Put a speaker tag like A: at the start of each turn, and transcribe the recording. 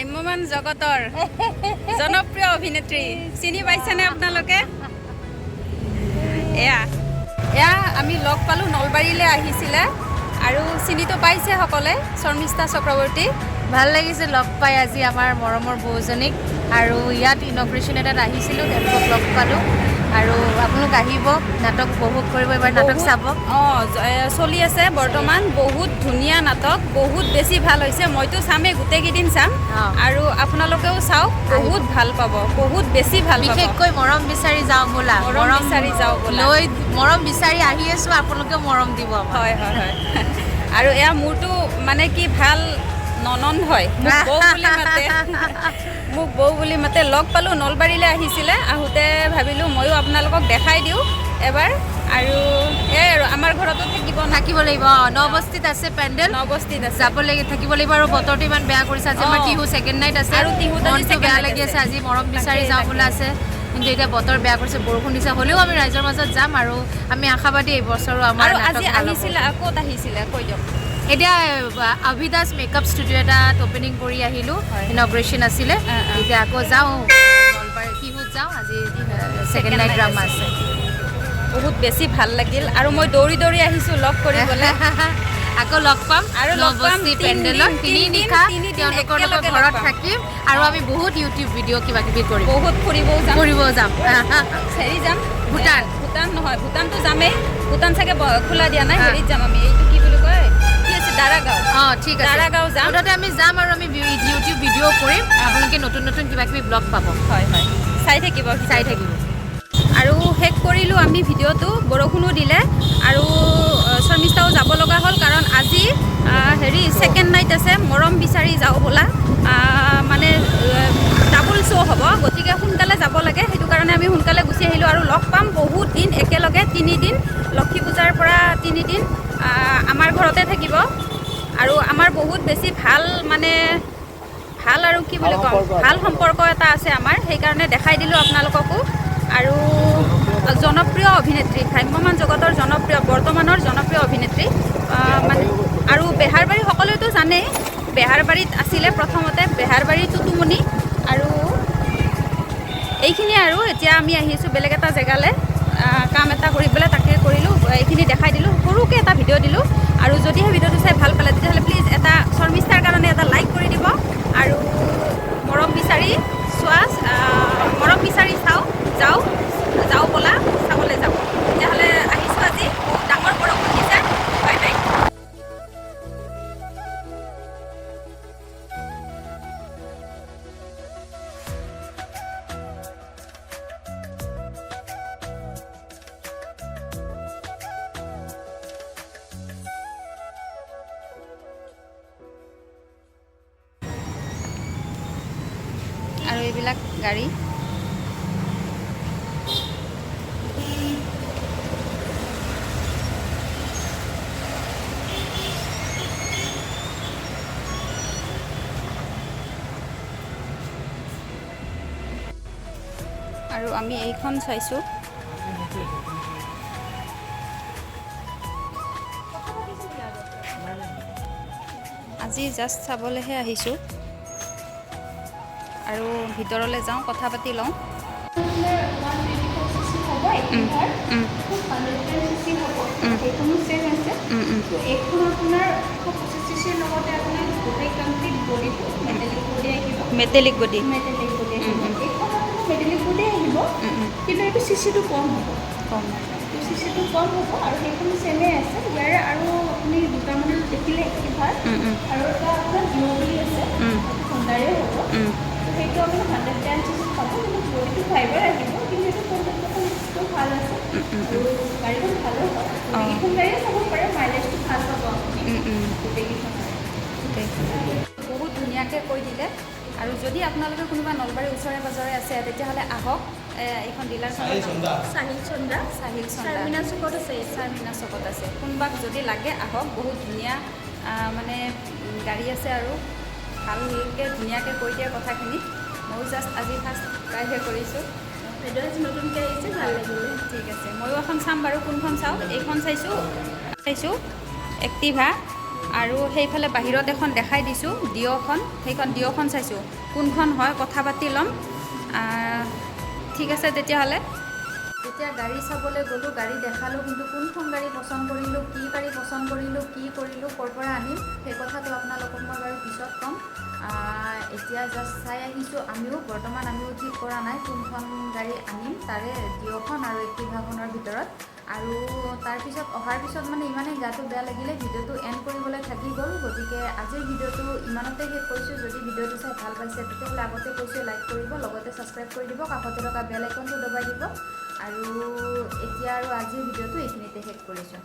A: ভ্ৰাম্যমান জগতৰ জনপ্ৰিয় অভিনেত্ৰী চিনি পাইছেনে আপোনালোকে? এয়া আমি লগ পালোঁ, নলবাৰীলৈ আহিছিলে আৰু চিনিটো পাইছে সকলোৱে, শৰ্মিষ্ঠা চক্ৰৱৰ্তী।
B: ভাল লাগিছে লগ পাই আজি আমাৰ মৰমৰ বৌজনীক। আৰু ইয়াত ইনগ্ৰেশ্যন এটাত আহিছিলোঁ, তেওঁলোকক লগ পালোঁ। আৰু আপোনালোক আহিব, নাটক উপভোগ কৰিব, এবাৰ নাটক চাব।
A: চলি আছে বৰ্তমান, বহুত ধুনীয়া নাটক, বহুত বেছি ভাল হৈছে। মইতো চামেই, গোটেইকেইদিন চাম আৰু আপোনালোকেও চাওক, বহুত ভাল পাব, বহুত বেছি ভাল পাব।
B: বিশেষকৈ মৰম বিচাৰি যাওঁ বোলা,
A: মৰম বিচাৰি যাওঁ বোলা,
B: মৰম বিচাৰি আহি আছোঁ, আপোনালোকেও মৰম দিব।
A: হয় হয় হয়। আৰু এয়া মোৰতো মানে কি ভাল ননন্দ হয়, মোক বৌ বুলি মাতে, মোক বৌ বুলি মাতে। লগ পালোঁ, নলবাৰীলৈ আহিছিলে, আহোঁতে ভাবিলোঁ ময়ো আপোনালোকক দেখাই দিওঁ এবাৰ। আৰু এই আৰু আমাৰ ঘৰতো
B: থাকিব লাগিব। নবস্তিত আছে পেণ্ডেল,
A: নবস্তিত আছে,
B: যাব লাগিব, থাকিব লাগিব। আৰু বতৰটো ইমান বেয়া কৰিছে আজি, আমাৰ টিহু ছেকেণ্ড নাইট আছে
A: আৰু টিহুত
B: বেয়া লাগি আছে। আজি মৰম বিচাৰি যাওঁ বোলা আছে, কিন্তু এতিয়া বতৰ বেয়া কৰিছে, বৰষুণ দিছে। হ'লেও আমি ৰাইজৰ মাজত যাম আৰু আমি আশাবাদী এই বছৰো আমাৰ।
A: আজি আহিছিলে, ক'ত আহিছিলে কৈ দিয়ক।
B: এতিয়া অভিদাস মেকআপ ষ্টুডিঅ' এটাত অপেনিং কৰি আহিলোঁ, ইনগ্ৰেশ্যন আছিলে। এতিয়া আকৌ যাওঁ নলবাৰী, টিহুত যাওঁ, আজি ছেকেণ্ড নাইট ড্ৰামা আছে।
A: বহুত বেছি ভাল লাগিল আৰু মই দৌৰি দৌৰি আহিছোঁ লগ কৰিবলৈ।
B: আকৌ লগ পাম
A: আৰু
B: নবস্তি পেণ্ডেলত, তিনি নিশা তেওঁলোকৰ লগত ঘৰত থাকিম আৰু আমি বহুত ইউটিউব ভিডিঅ' কিবা কিবি কৰিম, বহুত ফুৰিবও যাম।
A: হেৰি যাম, ভূটান নহয়, ভূটানটো যামেই, ভূটান চাগে খোলা দিয়া নাই। হেৰিত যাম আমি, এইটো কি বুলি কয়, কি আছে, দাৰাগাঁও।
B: ঠিক আছে,
A: দাৰাগাঁও যাম।
B: মুঠতে আমি যাম আৰু আমি ইউটিউব ভিডিঅ' কৰিম, আপোনালোকে নতুন নতুন কিবা কিবি ব্লগ পাব।
A: হয় হয়, চাই থাকিব। আৰু শেষ কৰিলোঁ আমি ভিডিঅ'টো, বৰষুণো দিলে আৰু শৰ্মিষ্ঠাও যাব লগা হ'ল, কাৰণ আজি হেৰি ছেকেণ্ড নাইট আছে, মৰম বিচাৰি যাওঁ বোলা, মানে ডাবল শ্ব' হ'ব, গতিকে সোনকালে যাব লাগে। সেইটো কাৰণে আমি সোনকালে গুচি আহিলোঁ আৰু লগ পাম বহুত দিন একেলগে, 3 দিন, লক্ষী পূজাৰ পৰা 3 দিন আমাৰ ঘৰতে থাকিব। আৰু আমাৰ বহুত বেছি ভাল, মানে ভাল আৰু কি বুলি ক'ম, ভাল সম্পৰ্ক এটা আছে আমাৰ, সেইকাৰণে দেখাই দিলোঁ আপোনালোককো। আৰু জনপ্ৰিয় অভিনেত্ৰী, ভ্ৰাম্যমান জগতৰ জনপ্ৰিয়, বৰ্তমানৰ জনপ্ৰিয় অভিনেত্ৰী মানে। আৰু বেহাৰবাৰী সকলোৱেতো জানেই, বেহাৰবাৰীত আছিলে প্ৰথমতে, বেহাৰবাৰী টুটুমণি। আৰু এইখিনিয়ে আৰু এতিয়া আমি আহিছোঁ বেলেগ এটা জেগালৈ, কাম এটা কৰিবলৈ, তাকে কৰিলোঁ, এইখিনি দেখাই দিলোঁ, সৰুকৈ এটা ভিডিঅ' দিলোঁ। আৰু যদিহে ভিডিঅ'টো চাই ভাল পালে তেতিয়াহ'লে প্লিজ এটা শৰ্মিষ্ঠাৰ কাৰণে এটা লাইক কৰি দিব। আৰু মৰম বিচাৰি মৰম বিচাৰি যাওঁ ব'লা, চাবলৈ যাওঁ। তেতিয়াহ'লে আহিছোঁ, আজি বহুত ডাঙৰ বৰষুণ দিছে। Bye bye. আৰু এইবিলাক গাড়ী, আৰু আমি এইখন চাইছোঁ। আজি জাষ্ট চাবলৈহে আহিছোঁ আৰু ভিতৰলৈ যাওঁ, কথা পাতি লওঁ। মেটেলিক বডি
C: আহিব, কিন্তু এইটো চিচিটো কম হ'ব, চিচিটো কম হ'ব। আৰু সেইখন চেমে আছে ইয়াৰে, আৰু আপুনি দুটামানে দেখিলে কিবা, আৰু এটা আপোনাৰ জিঅ' বুলি আছে, হোণ্ডাৰে হ'ব। সেইটো আপোনাৰ 110 চিচি পাব, কিন্তু বডিটো ফাইবাৰ আহিব, কিন্তু এইটো কণ্ডিচনটো ভাল আছে আৰু গাড়ীখন ভালো হয়। এইখন গাড়ীয়ে চাব পাৰে, মাইলেজটো ভাল পাব আপুনি গোটেইকেইখন।
A: বহুত ধুনীয়াকৈ কৈ দিলে। আৰু যদি আপোনালোকে কোনোবা নলবাৰীৰ ওচৰে পাজৰে আছে তেতিয়াহ'লে আহক, এইখন ডিলাৰখন চাহিল চন্দ্ৰা চাৰমিনা চুকত আছে, চাৰমিনা চুকত আছে। কোনোবাক যদি লাগে আহক, বহুত ধুনীয়া মানে গাড়ী আছে আৰু ভালকৈ ধুনীয়াকৈ কৈ দিয়ে কথাখিনি। ময়ো জাষ্ট আজি ফাৰ্ষ্ট ট্ৰাইহে কৰিছোঁ,
C: ভিডিঅ' আজি নতুনকৈ আহিছে, ভাল লাগিলে।
A: ঠিক আছে, ময়ো এখন চাম বাৰু, কোনখন চাওঁ। এইখন চাইছোঁ এক্টিভা, আৰু সেইফালে বাহিৰত এখন দেখাই দিছোঁ ডিঅ'খন, সেইখন ডিঅ'খন চাইছোঁ কোনখন হয় কথা পাতি ল'ম। ঠিক আছে তেতিয়াহ'লে। এতিয়া গাড়ী চাবলৈ গ'লোঁ, গাড়ী দেখালোঁ, কিন্তু কোনখন গাড়ী পচন্দ কৰিলোঁ, কি গাড়ী পচন্দ কৰিলোঁ, কি কৰিলোঁ, ক'ৰ পৰা আনিম সেই কথাটো আপোনালোকক মই বাৰু পিছত ক'ম। এতিয়া জাষ্ট চাই আহিছোঁ, বৰ্তমান আমিও ঠিক কৰা নাই কোনখন গাড়ী আনিম, তাৰে ডিঅ'খন আৰু এক্টিভাখনৰ ভিতৰত। আৰু তাৰপিছত অহাৰ পিছত মানে ইমানেই গাটো বেয়া লাগিলে ভিডিঅ'টো এণ্ড কৰিবলৈ থাকি গ'ল। গতিকে আজিৰ ভিডিঅ'টো ইমানতে শেষ কৰিছোঁ। যদি ভিডিঅ'টো চাই ভাল পাইছে তেতিয়াহ'লে আগতে কৈছোঁ লাইক কৰিব, লগতে ছাবস্ক্ৰাইব কৰি দিব, কাষতে থকা বেল আইকনটো দবাই দিব। আৰু এতিয়া আৰু আজিৰ ভিডিঅ'টো এইখিনিতে শেষ কৰিছোঁ।